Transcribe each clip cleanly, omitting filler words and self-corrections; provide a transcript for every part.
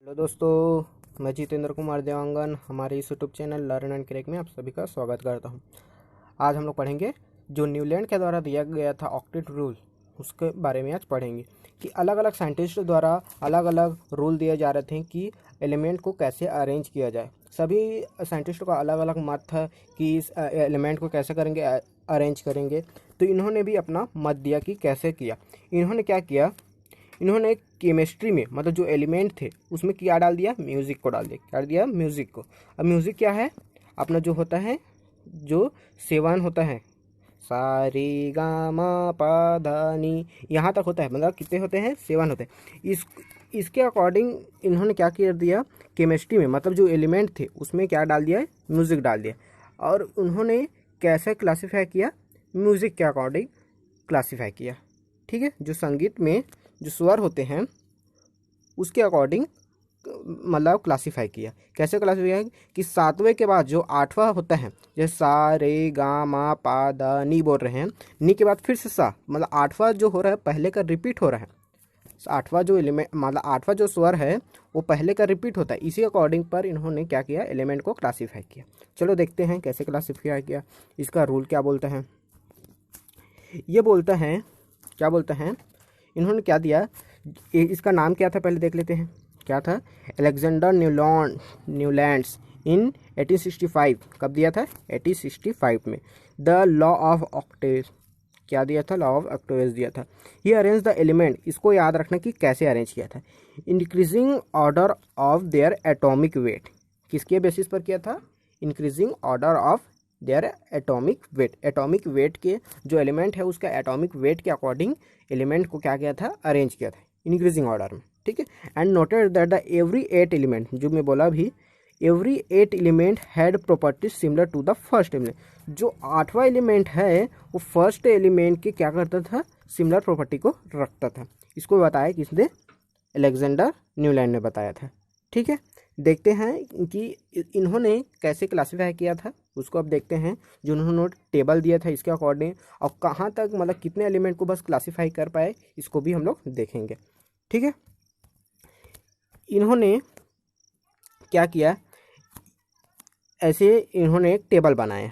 Hello दोस्तों, मैं जितेंद्र कुमार देवांगन हमारे इस YouTube channel learn and crack में आप सभी का स्वागत करता हूं। आज हम लोग पढ़ेंगे जो न्यूलैंड के द्वारा दिया गया था ऑक्टेट रूल, उसके बारे में आज पढ़ेंगे कि अलग अलग साइंटिस्ट द्वारा अलग अलग रूल दिए जा रहे थे कि एलिमेंट को कैसे अरेंज किया जाए। सभी साइंटिस्टों का अलग अलग मत था कि इस एलिमेंट को कैसे करेंगे, अरेंज करेंगे। तो इन्होंने भी अपना मत दिया कि कैसे किया। इन्होंने क्या किया, इन्होंने केमिस्ट्री में मतलब जो एलिमेंट थे उसमें क्या डाल दिया, म्यूज़िक को डाल दिया। क्या दिया, म्यूज़िक को। अब म्यूज़िक क्या है, अपना जो होता है, जो सेवन होता है, सा रे गा मा पा धा नी, यहाँ तक होता है। मतलब कितने होते हैं, 7 होते हैं। इसके अकॉर्डिंग इन्होंने क्या कर दिया, केमिस्ट्री में मतलब जो एलिमेंट थे उसमें क्या डाल दिया, म्यूज़िक डाल दिया। और उन्होंने कैसे क्लासीफाई किया, म्यूज़िक के अकॉर्डिंग क्लासीफाई किया। ठीक है, जो संगीत में जो स्वर होते हैं उसके अकॉर्डिंग मतलब क्लासीफाई किया। कैसे क्लासीफाई किया कि 7वें के बाद जो 8वां होता है, जैसे सा रे गा मा पा दा नी बोल रहे हैं, नी के बाद फिर से सा, मतलब 8वां जो हो रहा है पहले का रिपीट हो रहा है। 8वां जो एलिमेंट मतलब 8वां जो स्वर है वो पहले का रिपीट होता है। इसी अकॉर्डिंग पर इन्होंने क्या किया, एलिमेंट को क्लासीफाई किया। चलो देखते हैं कैसे क्लासीफाई किया। इसका रूल क्या बोलता है, ये बोलता है, क्या बोलता है, इन्होंने क्या दिया, इसका नाम क्या था पहले देख लेते हैं। क्या था, अलेक्जेंडर न्यूलैंड्स इन 1865। कब दिया था, 1865 में। द लॉ ऑफ ऑक्टेव, क्या दिया था, लॉ ऑफ ऑक्टेव्स दिया था। ये अरेंज द एलिमेंट, इसको याद रखना कि कैसे अरेंज किया था। Increasing order of their atomic weight, किसके बेसिस पर किया था, increasing order of their atomic weight. Atomic weight के जो एलिमेंट है उसका एटॉमिक वेट के अकॉर्डिंग एलिमेंट को क्या किया था, अरेंज किया था इंक्रीजिंग ऑर्डर में। ठीक है, and noted that the every 8 element, जो मैं बोला भी, every 8 element had properties similar to the first element. जो 8वां एलिमेंट है वो फर्स्ट एलिमेंट के क्या करता था, सिमिलर प्रॉपर्टी को रखता था। इसको बताया किसने, अलेक्जेंडर न्यूलैंड ने बताया था। ठीक है, देखते हैं कि इन्होंने कैसे क्लासीफाई किया था उसको। अब देखते हैं जो उन्होंने टेबल दिया था इसके अकॉर्डिंग, और कहाँ तक मतलब कितने एलिमेंट को बस क्लासीफाई कर पाए, इसको भी हम लोग देखेंगे। ठीक है, इन्होंने क्या किया, ऐसे इन्होंने एक टेबल बनाया।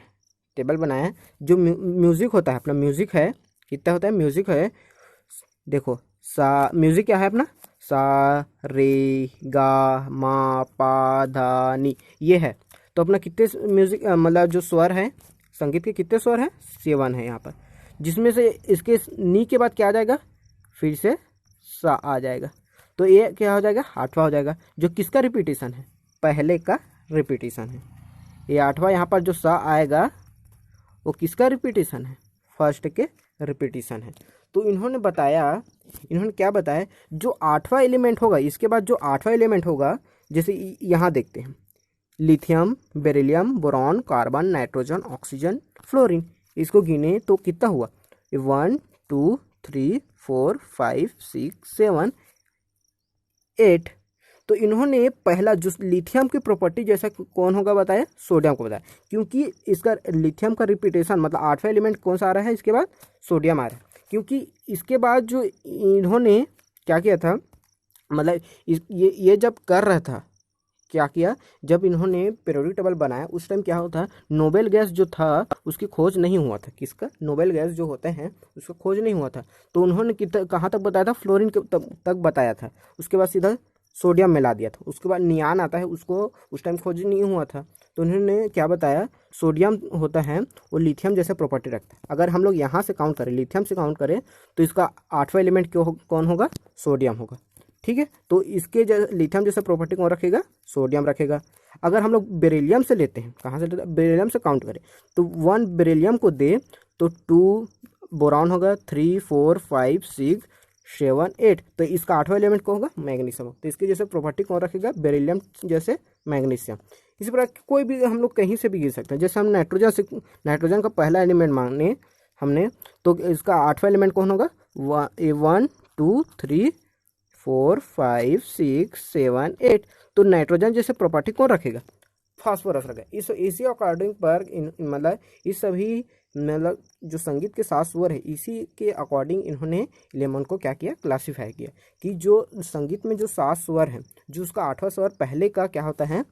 टेबल बनाया जो म्यूज़िक होता है, अपना म्यूज़िक है, कितना होता है, म्यूज़िक है, देखो सा, म्यूज़िक क्या है अपना, सा रे गा मा पा धा नी, ये है। तो अपना कितने म्यूज़िक मतलब जो स्वर है, संगीत के कितने स्वर हैं, 7 है यहाँ पर। जिसमें से इसके नी के बाद क्या आ जाएगा, फिर से सा आ जाएगा। तो ये क्या हो जाएगा, 8वां हो जाएगा, जो किसका रिपीटेशन है, पहले का रिपीटेशन है। ये 8वां यहाँ पर जो सा आएगा वो किसका रिपीटेशन है, फर्स्ट के रिपीटेशन है। तो इन्होंने बताया, इन्होंने क्या बताया, जो 8वां एलिमेंट होगा, इसके बाद जो 8वां एलिमेंट होगा, जैसे यहाँ देखते हैं, lithium, beryllium, boron, carbon, nitrogen, oxygen, fluorine. इसको गिने तो कितना हुआ, 1 2 3 4 5 6 7 8। तो इन्होंने पहला जो लिथियम की प्रॉपर्टी जैसा कौन होगा बताया, सोडियम को बताया, क्योंकि इसका लिथियम का रिपीटेशन मतलब 8वां एलिमेंट कौन सा आ रहा है, इसके बाद सोडियम आ रहा है। क्योंकि इसके बाद जो इन्होंने क्या किया था, मतलब ये जब कर रहा था, क्या किया, जब इन्होंने पीरियोडिक टेबल बनाया उस टाइम क्या होता, नोबेल गैस जो था उसकी खोज नहीं हुआ था। किसका, नोबेल गैस जो होते हैं उसका खोज नहीं हुआ था। तो उन्होंने कितना कहाँ तक बताया था, फ्लोरीन तक बताया था। उसके बाद सीधा सोडियम मिला दिया था। उसके बाद नियान आता है, उसको उस टाइम खोज नहीं हुआ था। तो उन्होंने क्या बताया, सोडियम होता है वो लिथियम जैसे प्रॉपर्टी रखता है। अगर हम लोग यहाँ से काउंट करें, लिथियम से काउंट करें, तो इसका 8वां एलिमेंट कौन होगा, सोडियम होगा। ठीक है, तो इसके लिथियम जैसा प्रॉपर्टी कौन रखेगा, सोडियम रखेगा। अगर हम लोग बेरिलियम से लेते हैं, कहाँ से लेते हैं, बेरिलियम से काउंट करें, तो 1 बेरिलियम को दे तो 2 बोरॉन होगा, 3 4 5 6 7 8। तो इसका 8वां एलिमेंट कौन होगा, मैग्नीशियम। तो इसके जैसे प्रॉपर्टी कौन रखेगा, बेरिलियम जैसे मैग्नीशियम। इसी प्रकार कोई भी हम लोग कहीं से भी गिर सकते हैं। जैसे हम नाइट्रोजन का पहला एलिमेंट मांगने हमने, तो इसका 8वां एलिमेंट कौन होगा, 1 2 3 4 5 6 7 8। तो नाइट्रोजन जैसे प्रॉपर्टी कौन रखेगा, फास्फोरस रखेगा। इसी अकॉर्डिंग पर मतलब इस सभी मतलब जो संगीत के 7 स्वर है, इसी के अकॉर्डिंग इन्होंने लेमन को क्या किया, क्लासीफाई किया कि जो संगीत में जो 7 स्वर हैं जो उसका 8वां स्वर पहले का क्या होता है,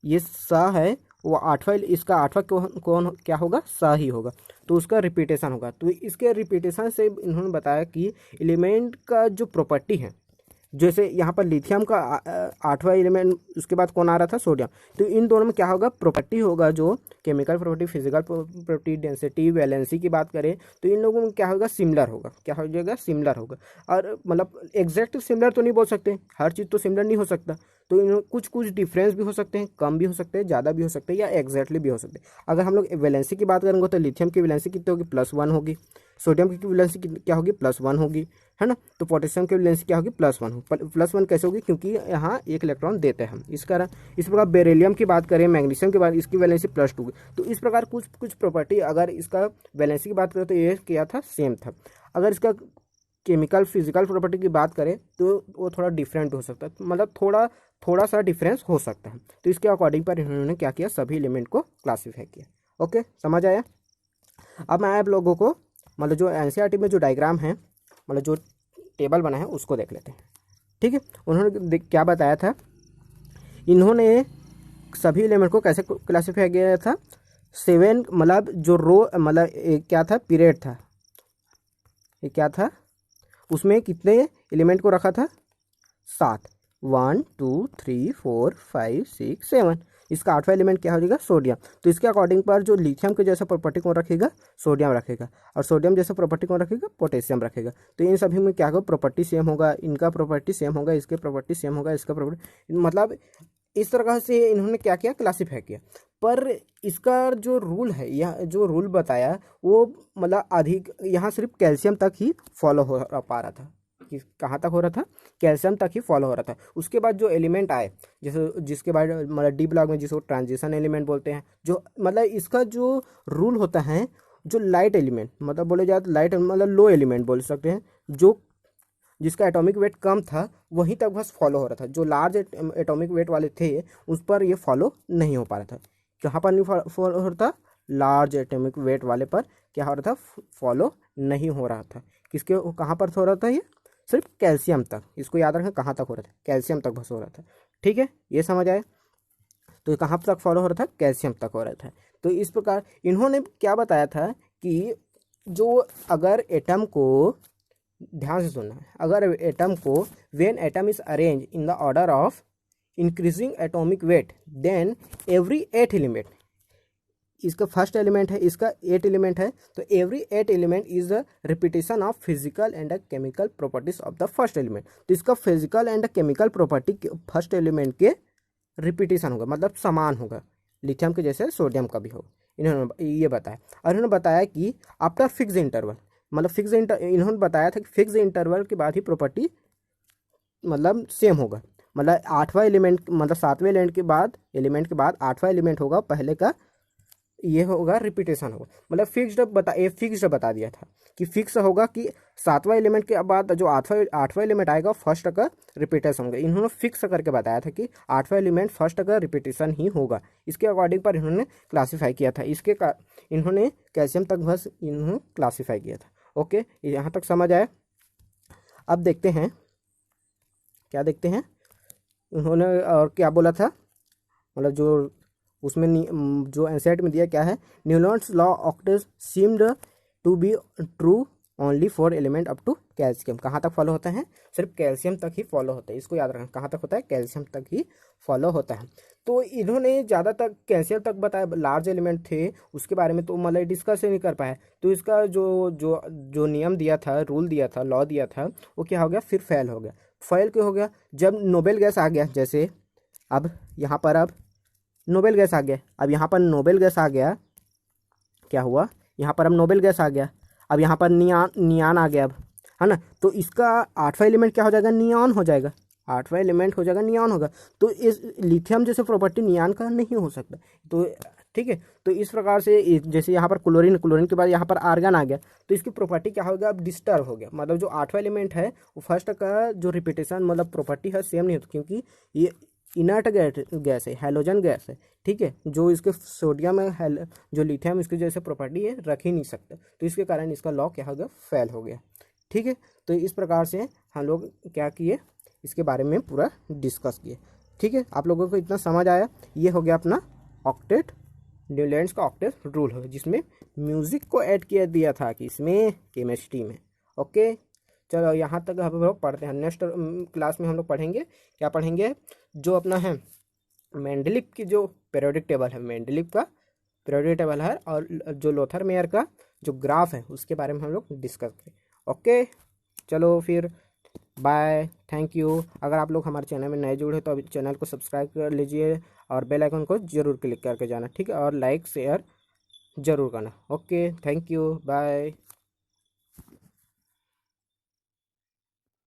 ये सा है, वो 8वां, इसका 8वां कौन क्या होगा, सा ही होगा, तो उसका रिपीटेशन होगा। तो इसके रिपीटेशन से इन्होंने बताया कि एलिमेंट का जो प्रॉपर्टी है, जैसे यहाँ पर लिथियम का 8वां एलिमेंट, उसके बाद कौन आ रहा था, सोडियम, तो इन दोनों में क्या होगा, प्रॉपर्टी होगा, जो chemical property, physical property, density, valency की बात करें तो इन लोगों में क्या होगा, सिमिलर होगा, क्या हो जाएगा, सिमिलर होगा। और मतलब एग्जैक्ट सिमिलर तो नहीं बोल सकते, हर चीज़ तो सिमिलर नहीं हो सकता, तो इन कुछ कुछ डिफरेंस भी हो सकते हैं, कम भी हो सकते हैं, ज़्यादा भी हो सकते हैं, या एग्जैक्टली भी हो सकते हैं। अगर हम लोग वैलेंसी की बात करेंगे तो लिथियम की वैलेंसी कितनी होगी, +1 होगी, सोडियम की वैलेंसी क्या होगी, +1 होगी, है ना। तो पोटेशियम की वैलेंसी क्या होगी, +1 होगी। +1 कैसे होगी, क्योंकि यहाँ एक इलेक्ट्रॉन देते हैं हम, इस कारण। इस प्रकार बेरिलियम की बात करें, मैग्नीशियम की बात, इसकी वैलेंसी +2 होगी। तो इस प्रकार कुछ कुछ प्रॉपर्टी, अगर इसका वैलेंसी की बात करें तो ये क्या था, सेम था। अगर इसका केमिकल फिजिकल प्रॉपर्टी की बात करें तो वो थोड़ा डिफरेंट हो सकता है, मतलब थोड़ा सा डिफरेंस हो सकता है। तो इसके अकॉर्डिंग पर इन्होंने क्या किया, सभी एलिमेंट को क्लासीफाई किया। ओके, समझ आया। अब मैं आप लोगों को मतलब जो एनसीईआरटी में जो डायग्राम है, मतलब जो टेबल बना है, उसको देख लेते हैं। ठीक है, उन्होंने क्या बताया था, इन्होंने सभी एलिमेंट को कैसे क्लासीफाई किया था, 7, मतलब जो रो, मतलब क्या था, पीरियड था, ये क्या था, उसमें कितने एलिमेंट को रखा था, 7, 1 2 3 4 5 6 7। इसका 8वां एलिमेंट क्या हो जाएगा, सोडियम। तो इसके अकॉर्डिंग पर जो लिथियम के जैसा प्रॉपर्टी कौन रखेगा, सोडियम रखेगा, और सोडियम जैसा प्रॉपर्टी कौन रखेगा, पोटेशियम रखेगा। तो इन सभी में क्या होगा, प्रॉपर्टी सेम होगा, इनका प्रॉपर्टी सेम होगा, इसके प्रॉपर्टी सेम होगा, इसका प्रॉपर्टी, मतलब इस तरह से इन्होंने क्या किया, क्लासीफाई किया। पर इसका जो रूल है, यह जो रूल बताया वो मतलब अधिक, यहाँ सिर्फ कैल्शियम तक ही फॉलो हो पा रहा था, कि कहाँ तक हो रहा था, कैल्शियम तक ही फॉलो हो रहा था। उसके बाद जो एलिमेंट आए, जैसे जिसके बाद मतलब डी ब्लॉक में जिसको ट्रांजिशन एलिमेंट बोलते हैं, जो मतलब इसका जो रूल होता है, जो लाइट एलिमेंट, मतलब बोले जाए तो लाइट मतलब लो एलिमेंट बोल सकते हैं, जो जिसका एटॉमिक वेट कम था वहीं तक बस फॉलो हो रहा था। जो लार्ज एटॉमिक वेट वाले थे उस पर ये फॉलो नहीं हो पा रहा था। कहाँ पर नहीं फॉलो हो रहा था, लार्ज एटॉमिक वेट वाले पर क्या हो रहा था, फॉलो नहीं हो रहा था। किसके कहाँ पर हो रहा था, ये सिर्फ कैल्शियम तक, इसको याद रखें, कहाँ तक हो रहा था, कैल्शियम तक बस हो रहा था। ठीक है, ये समझ आया। तो ये कहाँ तक फॉलो हो रहा था, कैल्शियम तक हो रहा था। तो इस प्रकार इन्होंने क्या बताया था कि जो अगर एटम को, ध्यान से सुनना है, अगर एटम को when atom is arrange in the order of increasing atomic weight, then every 8 element, इसका फर्स्ट एलिमेंट है, इसका 8 एलिमेंट है, तो every 8 element is the repetition of physical and chemical properties of the first element. तो इसका physical and chemical property first element के repetition होगा, मतलब समान होगा, लिथियम के जैसे सोडियम का भी होगा। इन्होंने ये बताया, और इन्होंने बताया कि आफ्टर फिक्स इंटरवल, मतलब इन्होंने बताया था कि फिक्स इंटरवल के बाद ही प्रॉपर्टी मतलब सेम होगा। मतलब 8वां एलिमेंट, मतलब 7वें एलिमेंट के बाद 8वां एलिमेंट होगा पहले का, ये होगा रिपीटेशन होगा। मतलब फिक्स्ड बता दिया था कि फिक्स होगा कि 7वां एलिमेंट के बाद जो 8वां एलिमेंट आएगा फर्स्ट का रिपीटेशन होगा। इन्होंने फिक्स करके बताया था कि 8वां एलिमेंट फर्स्ट का रिपीटेशन ही होगा। इसके अकॉर्डिंग पर इन्होंने क्लासीफाई किया था, इन्होंने कैल्शियम तक बस इन्होंने क्लासीफाई किया था। ओके, यहाँ तक समझ आया। अब देखते हैं, क्या देखते हैं, उन्होंने और क्या बोला था, मतलब जो उसमें जो एनसीईआरटी में दिया क्या है, Newton's law octaves seemed to be true only for element up to calcium. कहाँ तक फॉलो होता है, सिर्फ कैल्शियम तक ही फॉलो होता है, इसको याद रखना, कहाँ तक होता है, कैल्शियम तक ही फॉलो होता है। तो इन्होंने ज़्यादातर कैल्शियम तक बताया, लार्ज एलिमेंट थे उसके बारे में तो मतलब डिस्कस ही नहीं कर पाया। तो इसका जो जो जो नियम दिया था, रूल दिया था, लॉ दिया था, वो क्या हो गया, फिर फेल हो गया। फेल क्यों हो गया, जब नोबेल गैस आ गया, जैसे अब यहाँ पर अब नोबेल गैस आ गया, अब यहाँ पर नोबेल गैस आ गया, क्या हुआ, यहाँ पर अब नोबेल गैस आ गया, अब यहाँ पर नियान आ गया, अब है ना। तो इसका 8वां एलिमेंट क्या हो जाएगा, नियान हो जाएगा, 8वां एलिमेंट हो जाएगा, नियान होगा। तो इस लिथियम जैसे प्रॉपर्टी नियान का नहीं हो सकता। तो ठीक है, तो इस प्रकार से जैसे यहाँ पर क्लोरीन के बाद यहाँ पर आर्गन आ गया, तो इसकी प्रॉपर्टी क्या हो गया, अब डिस्टर्ब हो गया। मतलब जो 8वां एलिमेंट है वो फर्स्ट का जो रिपीटेशन मतलब प्रॉपर्टी है सेम नहीं होती, क्योंकि ये इनर्ट गैस है, हैलोजन गैस है। ठीक है, जो इसके सोडियम है, जो लिथियम इसके जैसे प्रॉपर्टी है रख ही नहीं सकता, तो इसके कारण इसका लॉ क्या हो गया, फेल हो गया। ठीक है, तो इस प्रकार से हम लोग क्या किए, इसके बारे में पूरा डिस्कस किए। ठीक है, आप लोगों को इतना समझ आया। ये हो गया अपना ऑक्टेट, न्यूलैंड्स का ऑक्टेट रूल है, जिसमें म्यूज़िक को ऐड किया दिया था कि इसमें केमिस्ट्री में। ओके, चलो यहाँ तक हम लोग पढ़ते हैं। नेक्स्ट क्लास में हम लोग पढ़ेंगे, क्या पढ़ेंगे, जो अपना है मेंडलीव की जो पीरियोडिक टेबल है, मेंडलीव का पीरियोडिक टेबल है, और जो लोथर मेयर का जो ग्राफ है उसके बारे में हम लोग डिस्कस करें। ओके, चलो फिर बाय, थैंक यू। अगर आप लोग हमारे चैनल में नए जुड़े तो अभी चैनल को सब्सक्राइब कर लीजिए और बेल आइकन को जरूर क्लिक करके जाना। ठीक है, और लाइक शेयर जरूर करना। Okay, thank you, bye.